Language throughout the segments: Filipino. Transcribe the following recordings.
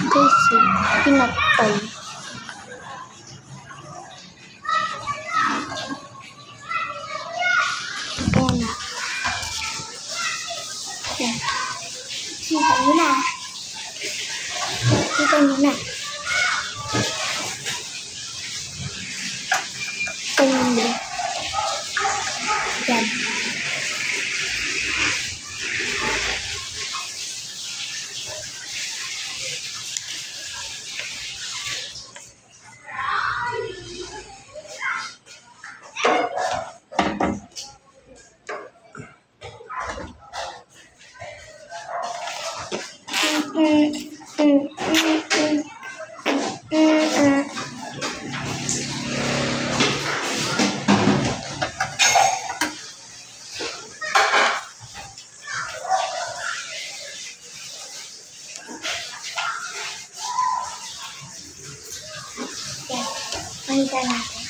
Kasi, pinapay. Ayan na. Ayan. Kita nyo na. Kita nyo na. Ayan. Ayan. Pakita natin.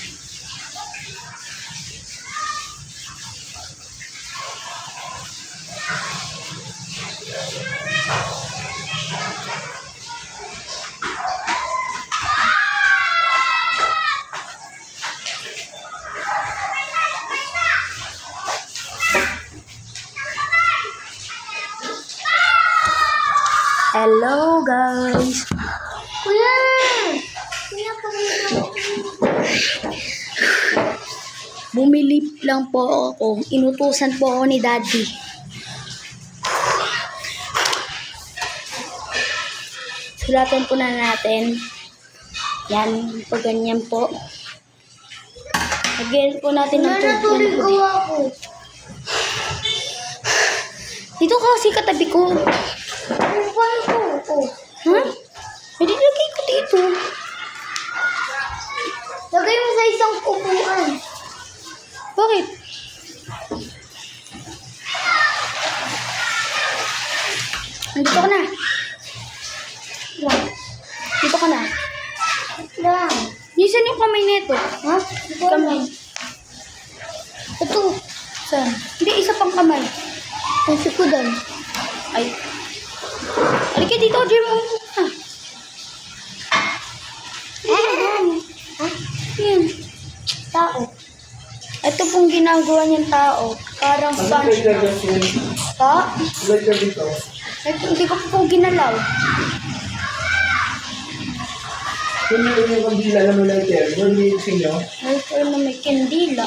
Hello guys! Kuya! Bumili lang po ako. Inutusan po ako ni Daddy. Sulatan po na natin. Yan, pag ganyan po. Lagyan po natin ng tubig. Dito kasi katabi ko. Ha? Hindi lagay ko dito. Lagay mo sa isang upuan. Bakit? Nandito ka na. Dito ka na. Lang. Nisan yung kamay nito? Ha? Kamay. Ito. Saan? Hindi, isa pang kamay. Ang sikudan. Ay. Halika dito, Jim. Ha? Ha? Yan. Tao. Ito pong ginagawa niyang tao. Parang sponge. Ha? Ito, hindi ko po ginalaw. Kung meron yung kandila na may lighter, yung liitin nyo? Lighter na may kandila.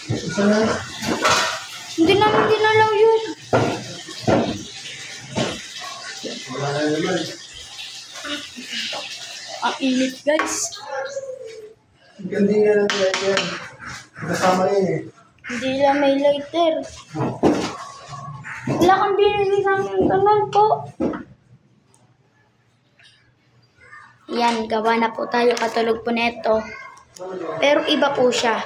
Isa na. Hindi namin ginalaw yun. Wala na naman. Ang init, guys. Yung kandila na may lighter. Kasama yun eh. Hindi lang may lighter. Wala kang binili sa amin. Ganun po. Yan, gawa na po tayo. Katulog po neto. Pero iba po siya.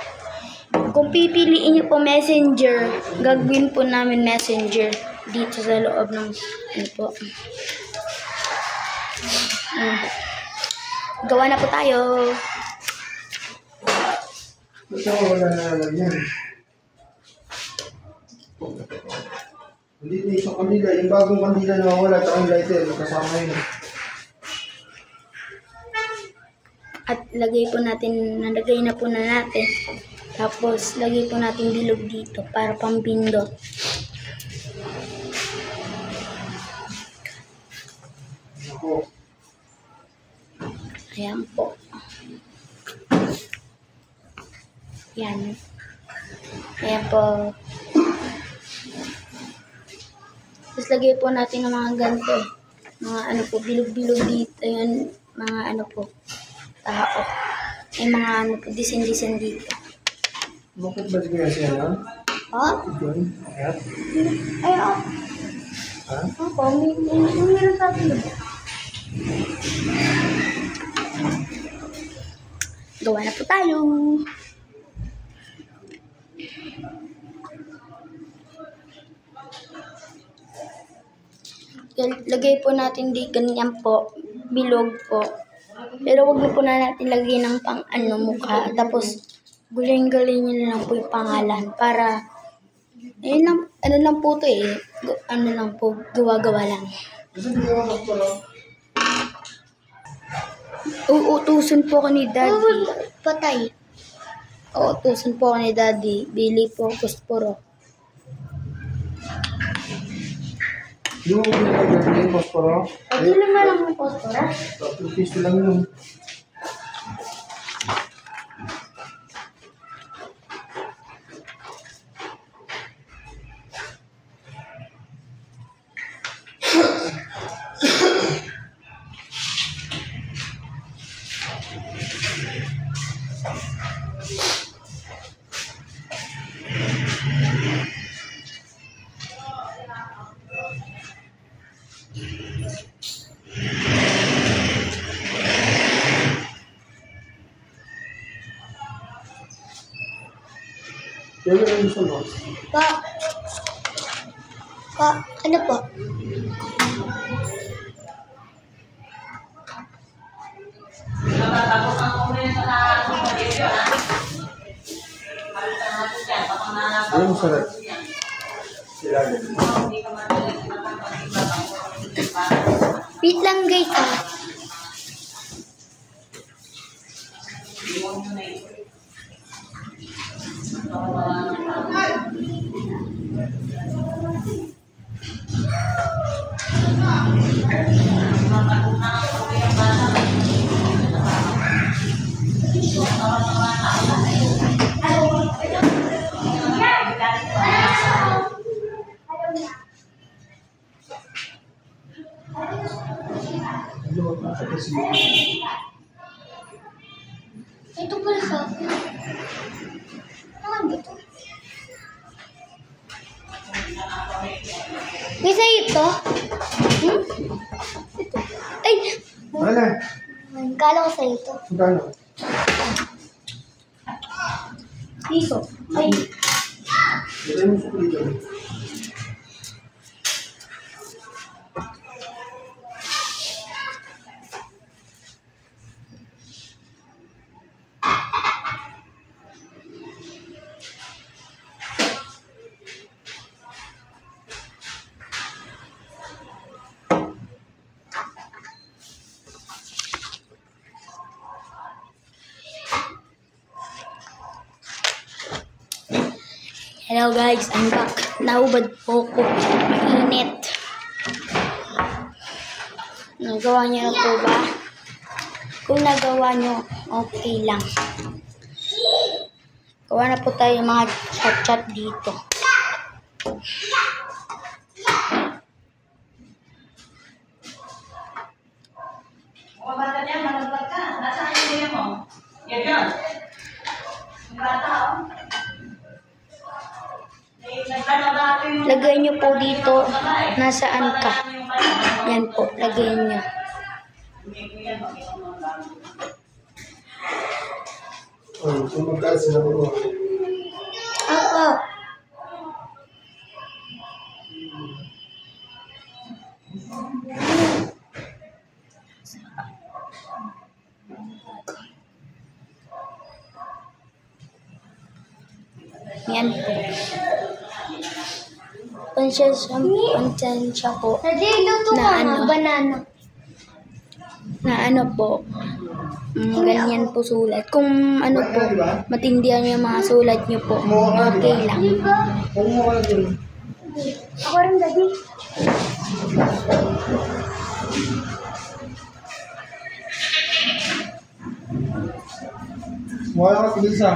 Kung pipiliin niyo po messenger, gagawin po namin messenger dito sa loob ng ano po. Gawa na po tayo. Ito wala na naman yan. Hindi na isang kandila. Yung bagong kandila na wala at ang lighter. Kasama yun. At lagay po natin, nalagay na po na natin. Tapos, lagay po natin bilog dito para pambindot. Ako. Ayan po. Yan. Ayan po. Tapos, lagay po natin ng mga ganito. Mga ano po, bilog-bilog dito. Ayan, mga ano po, tao. Ay, mga ano po, disin-disin dito. Bakit ba siguro siya na? Ha? Doon? Ayan? Ay, oh. Ha? Ako, meron sa atin. Gawa na po tayo. Lagay po natin di ganyan po. Bilog po. Pero wag na po na natin lagay ng pang ano mukha. Tapos, galing-galing nyo na lang po yung pangalan para Ayun lang, ano lang po to eh. Ano lang po, gawa-gawa lang. Kasi hindi ka magpapala. Uutusan po ako ni Daddy. Patay. Uutusan po ako ni Daddy. Bili po, posporo. Hindi mo pinag-garden, posporo. Pwede lang nga lang ng posporo. 2 piso lang yun. Kaya yung gusto mo? Ano po? Ano masarap? Ilalim. Wait lang guys ah. Ano ba sa kasi? Ito pala sa akin. Ano dito? May sa'yo ito? Ito. Ay! Ano? Kala ko sa'yo ito. Magkano? Piso. Ay, Ito yung sukli dyan. Hello guys, I'm back. Naubad po ko. Mainit. Nagawa niyo na po ba? Kung nagawa niyo, okay lang. Gawa na po tayo ng mga chat-chat dito. Mga bata niya, malaglag ka. Nasaan yung niya mo? Yan yun. Yung bata, oh. Lagay niyo po dito nasaan ka. Yan po, lagay niyo. Oh, kung magkano sila mo. ako. Yan po. Pansensya po Pwede luto Na ka ano? na banana. na ano po, ganyan po sulat. Kung ano po, matindihan niyo yung mga sulat niyo po, okay lang. Di ba? Huwag mo ka na dun. Ako rin, daddy. Mukha ka pilisa.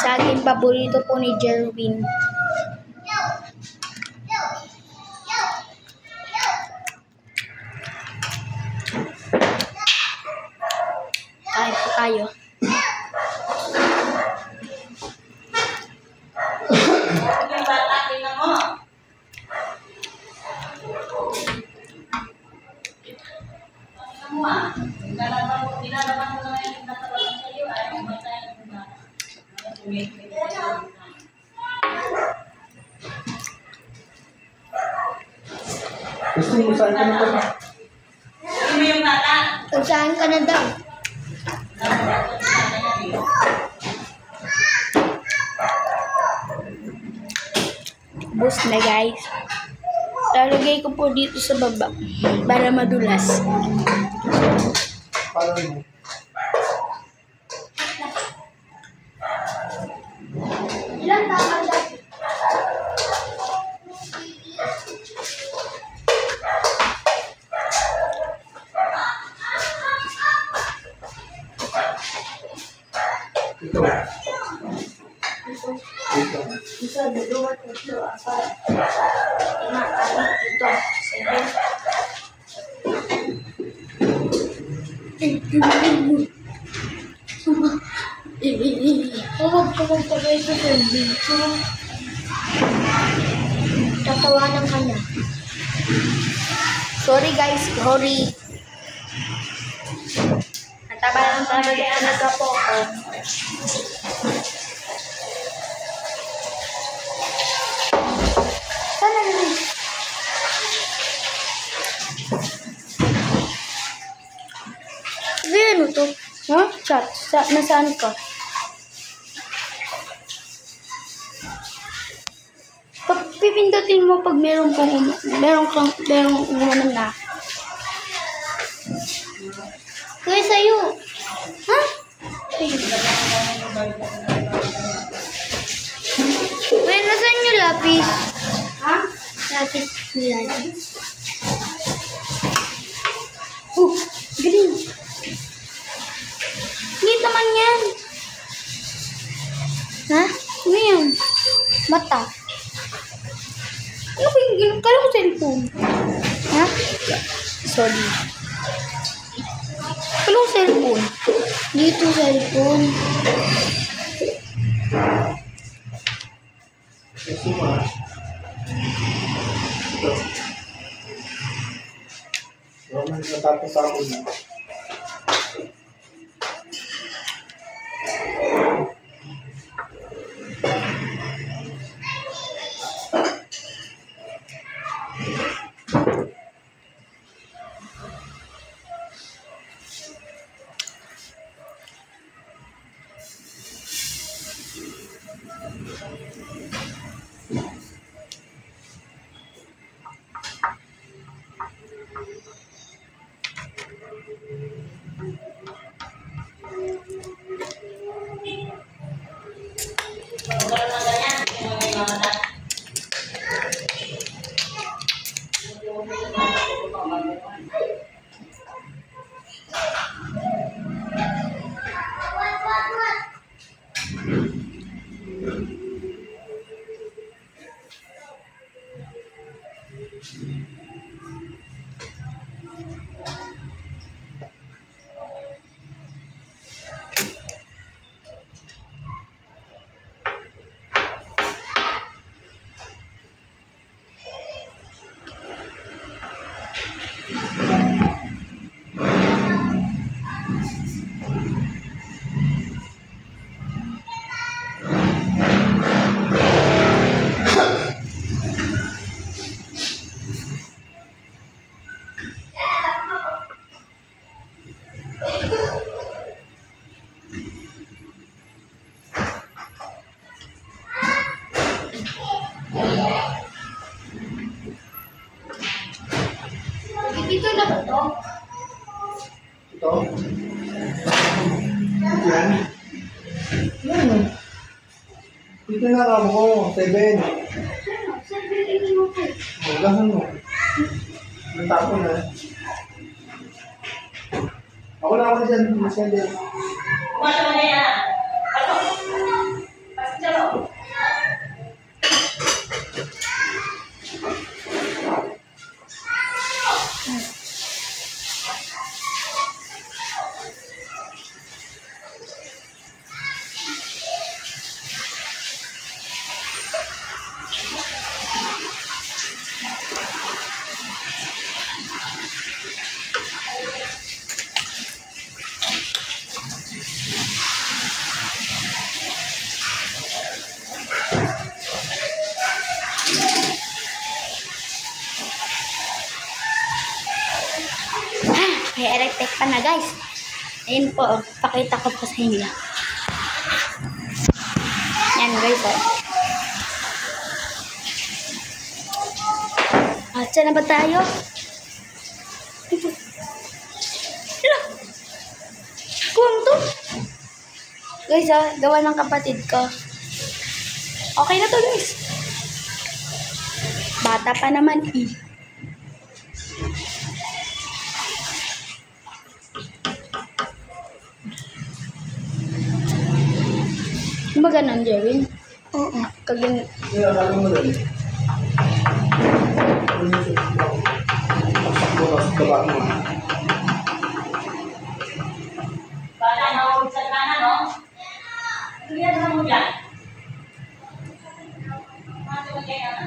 Sa akin, paborito po ni Jerwin. Kain po tayo. Yung bata, tingnan mo. Tingnan mo, ah. Nilalaban mo na ngayon yung natawalan sa'yo. Ayaw mo ba tayo ng bata? Gusto mo saan ka na ba? Hindi mo yung bata. Saan ka na daw? Bus na guys. Lalagay ko po dito sa baba para madulas. Paano mo? Ilan tama dyan? Ito. Ito. Isa, dalawa, tatlo, apat. Lima, anim, ito. 7. Huwag ka magtagay sa dito. Tatawanan ka na. Sorry guys, sorry. Nataba lang talaga po ako. Sana naman. Ano to? Ha? Chat. Nasaan ka? Pipindutin mo pag meron umaman na. Kuya, sa'yo. Ha? Uy, nasaan yung lapis? Ha? Lapis nila. Oh, green. Hindi naman yan. Ha? Ano yan? Mata. Ano ba yung kala ko cellphone? Ha? Sorry. Kala ko cellphone. Dito cellphone. Gusto mo ah. Ito. Huwag mo natapos ako na. Dito na ba to? Ito. Yan. Yan. Dito na ako ko. 7. Saan bilhin mo ko? Magahan mo. Natapo na. Ako na ako dyan. Mas yan din. Kumasya mo na yan. Pasok. Pasok siya mo. May electric pa na guys. Ayun po, pakita ko po sa inyo. Yan guys, oh. Saan na ba tayo? Hala! Kuwang to. Guys, oh, gawa ng kapatid ko. Okay na to guys. Bata pa naman eh. Ano ba ganun, Jerwin? Oo. Kaging... Kaya kami mo lang. Baba mo. Bala na ako sa kanan, no? Tingnan na mo dyan. Masuk ka kaya na.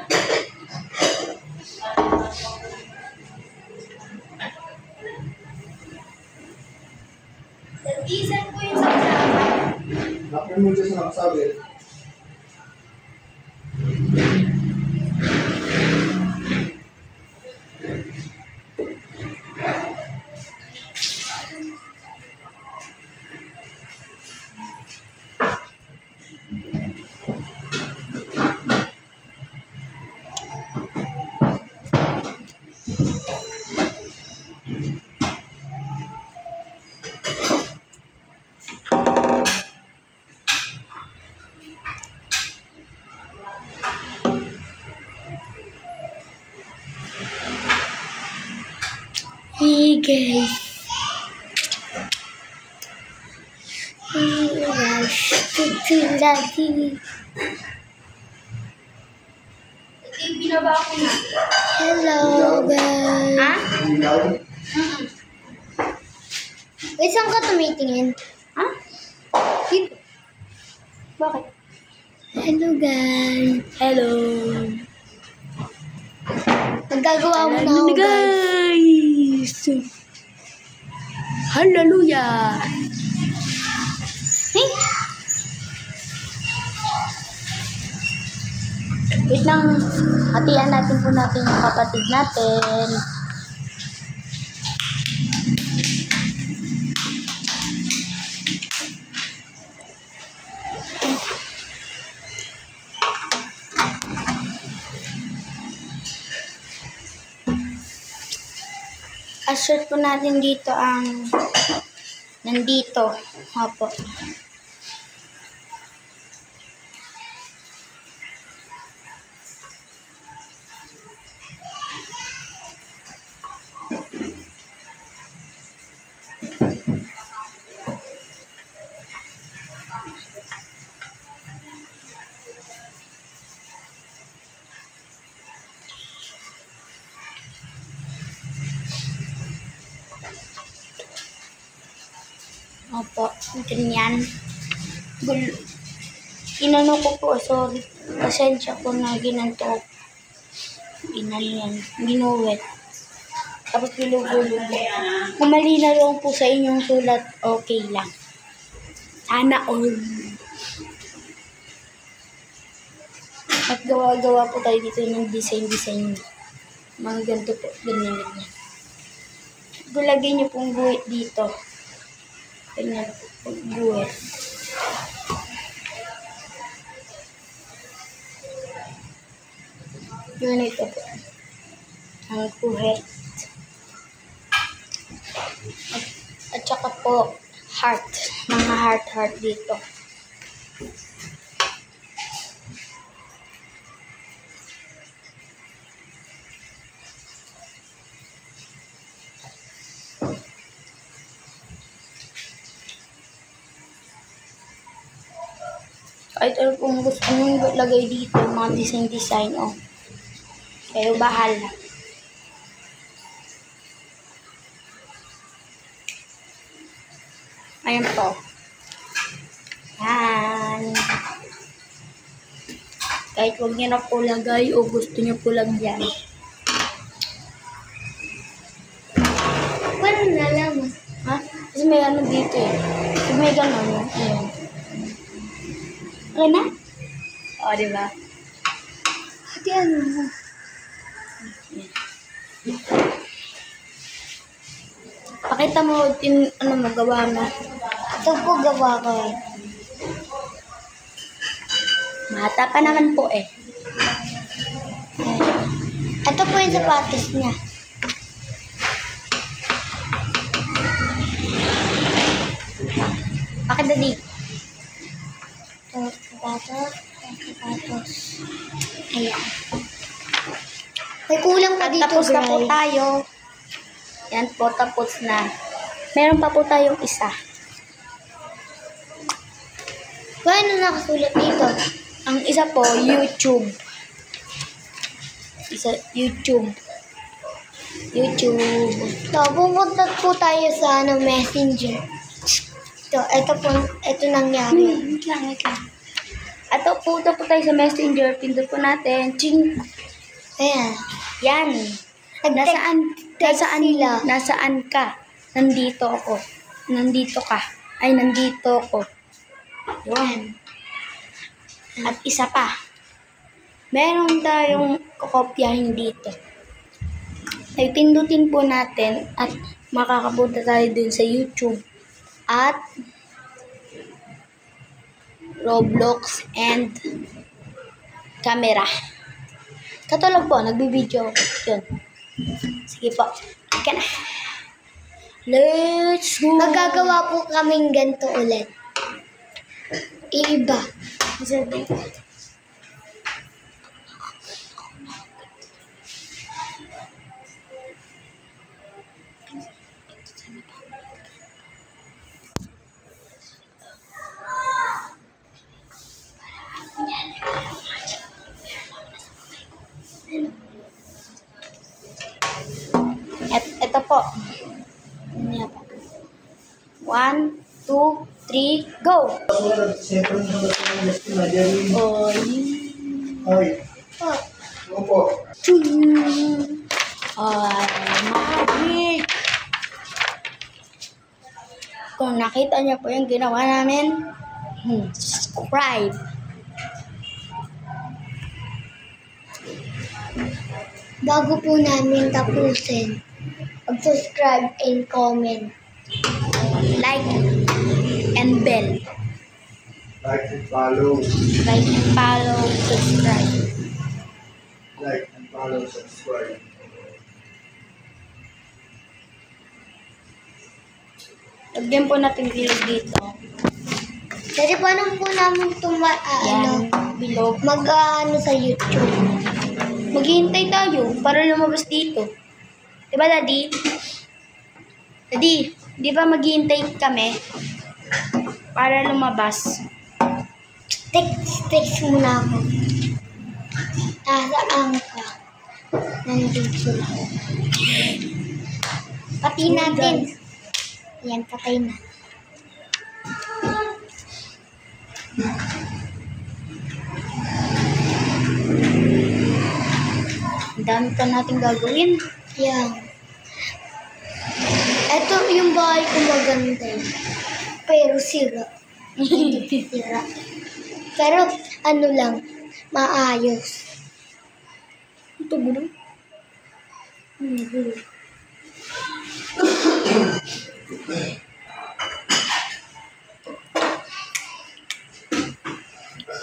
Nag-isan po yung saksama. Nakapin mo dyan sa nakasabi. Hey guys. Hey guys. Tutu lagi. Binaba ko na. Hello guys. Ha? Ilaw. Wait, saan ka tumitingin? Ha? Dito. Bakit? Hello guys. Hello. Nagagawa mo na ako guys. Hallelujah. Hey. Wait lang. Hatian natin po natin yung kapatid natin. Assert po natin dito ang nandito. Opo. Opo, ganyan. Inano ko po, sorry. Pasensya ko na ginanto. Inalian, ginuwet. Tapos bilugulo po. Kung mali na lang po sa inyong sulat, okay lang. Sana all. At gawa-gawa po tayo dito ng design. Mga ganito po, ganyan. Gulagay niyo pong guhit dito. Ganyan po, guhit. Ganito po. Ang guhit. At saka po, heart. Mga heart dito. Kahit ano kung gusto nyo lagay dito, mga design, oh. Kayo bahala. Ayan po. Yan. Kahit huwag nyo na po lagay o gusto nyo po lagyan. Paano nalaman? Ha? Kasi may ano dito eh. Kasi may gano'n. Ayan. Okay na? O, diba? Hati ano mo? Pakita Pakita mo ano mo, gawa mo. Ito po gawa ko. Mata pa naman po eh. Ito po yung sapatos niya. Bakit dali? Ito, sapatos. Sapatos. Ayan. May kulang pa At dito, tapos na po guys. tayo. Yan po, tapos na. Meron pa po tayong isa. Ano nakasulat dito? Ang isa po, YouTube. YouTube. So, pupunta po tayo sa Messenger. Ito nangyari. Wait lang. Ato, punta po tayo sa Messenger. Pindot po natin. Ching. Ayan. Yan. sila. Nasaan ka? Nandito ako. Nandito ka. Ay, nandito ako. Yun. At isa pa. Meron tayong kokopyahin dito. Ay, pindutin po natin at makakapunta tayo dun sa YouTube at Roblox and camera. Katulog po, nagbibideo ako. Yun. Sige po. Ika na. Let's go! Magagawa po kaming ganito ulit. Iiba. Sabi. Ito po. Ano po? 1, 2, 3, go! Siyempre na ba ito yung gusto na dyan? Oy. Ay, Oh, opo. Chung! Ay, magic! Kung nakita niyo po yung ginawa namin, subscribe! bago po namin tapusin, mag-subscribe and comment. Like and bell. Like and follow. Like and follow, subscribe. Like and follow, subscribe. Lagyan po natin bilog dito. Kasi paano po namin Yan, bilog. sa YouTube? Maghihintay tayo para lumabas dito. Diba, Daddy? Daddy, di ba maghihintay kami para lumabas? Text muna ako. Nasaan ka? Nandito lang. Pati natin. Yan, patay na. Ang dami pa natin gagawin. Yan. Ito yung bahay ko maganda. Pero sira. Hindi sira. Pero ano lang, maayos. Ito, gulo.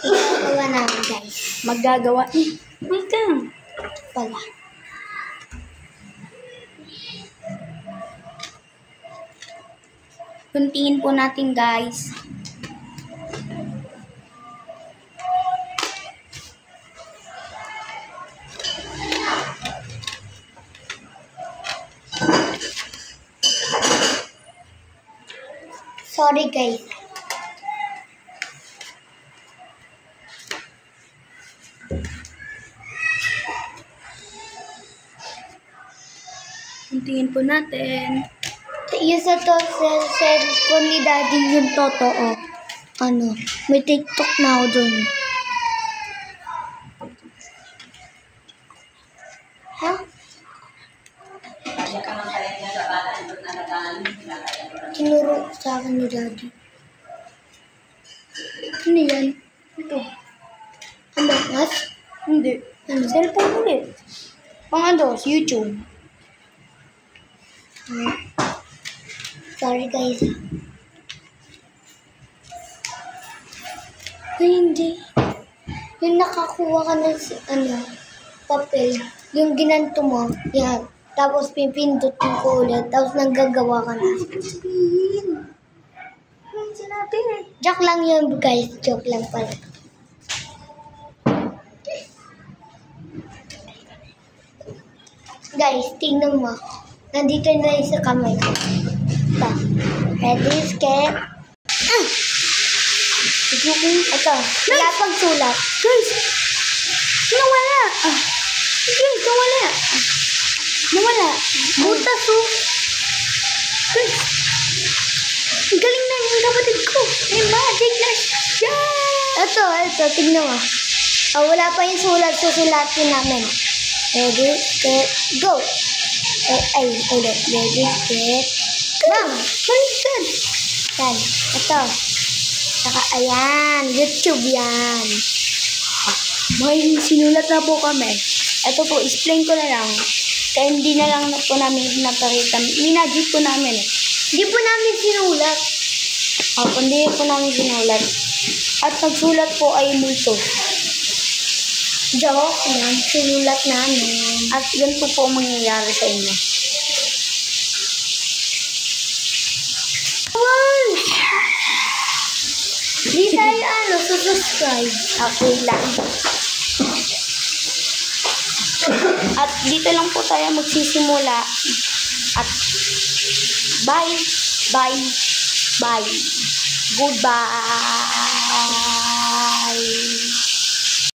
Ginagawa namin, guys. Maggagawa. Wait lang. Pala. Kuntingin po natin, guys. Sorry, guys. Kuntingin po natin. Yung sa cellphone ni Daddy yung totoo. Ano, may TikTok na ako dun. Ha? Tinuro sa akin ni Daddy. Ano yan? Ito. Ano, mas? Hindi. Ano? Cellphone ulit. Pang ano, YouTube. Sorry guys. Ay, hindi. Yung nakakuha ka ng papel, yung ginanto mo, yan. Tapos pipindot mo ulit, tapos naggagawa ka na. Sabihin. Ano sinabi eh? Joke lang yun guys, joke lang pala. Guys, tingnan mo. Nandito na yung sa kamay ko. Ito. Ready, scared? Ito. Wala pang sulat. Guys! Nawala! Guys, nawala! Nawala! Butas oh! Guys! Ang galing na yung kapatid ko! May magic na siya! Ito. Tingnan mo. Wala pa yung sulat. Susulatin namin. Ready, set, go! Ulit. Ready, set, bam! Baliktad! Yan. Ito. Saka, ayan. YouTube yan. May sinulat na po kami. Ito po, explain ko na lang. Kaya hindi na lang po namin napakita. Minagit po namin eh. Hindi po namin sinulat. Hindi po namin sinulat. At nagsulat po ay multo. Joke lang. Sinulat namin. At ganito po ang mangyayari sa inyo. Di tayo susubscribe. Okay lang. At dito lang po tayo magsisimula. At bye. Goodbye.